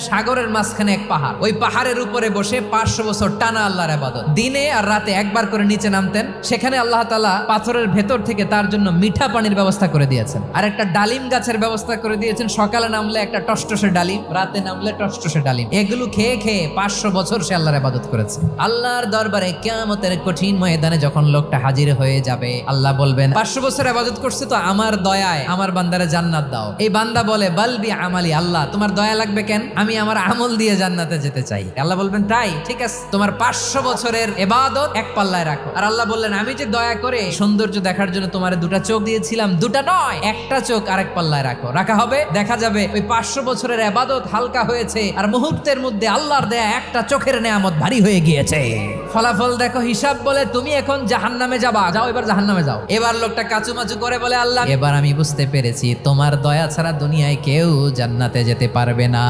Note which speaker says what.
Speaker 1: সাগরের মাঝখানে এক পাহাড়, ওই পাহাড়ের উপরে বসে 500 বছর টানা আল্লাহর ইবাদত। দিনে আর রাতে একবার করে নিচে নামতেন। সেখানে আল্লাহ তাআলা পাথরের ভেতর থেকে তার জন্য মিঠা পানির ব্যবস্থা করে দিয়েছেন, আর একটা ডালিম গাছের ব্যবস্থা করে দিয়েছেন। সকালে নামলে একটা টসটসে ডালিম, রাতে নামলে টসটসে ডালিম। এগুলো খেয়ে খেয়ে 500 বছর সে আল্লাহর ইবাদত করেছে। আল্লাহর দরবারে কিয়ামতের কঠিন ময়দানে যখন লোকটা হাজির হয়ে যাবে, আল্লাহ বলবেন 500 বছর ইবাদত করছে তো আমার দয়ায় আমার বান্দারে জান্নাত দাও। এই বান্দা বলে বালবি আমালি, আল্লাহ তোমার দয়া লাগবে কেন, আমি আমার আমল দিয়ে জান্নাতে যেতে চাই। আল্লাহ বলবেন তাই ঠিক আছে, তোমার 500 বছরের ইবাদত এক পাল্লায় রাখো। আর আল্লাহ বললেন আমি যে দয়া করে সৌন্দর্য দেখার জন্য তোমার দুটা চোখ দিয়েছিলাম, দুটা নয় একটা চোখ আরেক পাল্লায় রাখো। রাখা হবে, দেখা যাবে ওই 500 বছরের ইবাদত হালকা হয়েছে আর মুহূর্তের মধ্যে আল্লাহর দেয়া একটা চোখের নেয়ামত ভারী হয়ে গিয়েছে। ফলাফল দেখো, হিসাব বলে তুমি এখন জাহান্নামে যাবা, যাও এবার জাহান্নামে যাও। এবার লোকটা কাচুমাচু করে বলে আল্লাহ এবার আমি বুঝতে পেরেছি তোমার দয়া ছাড়া দুনিয়ায় কেউ জান্নাতে যেতে পারবে না।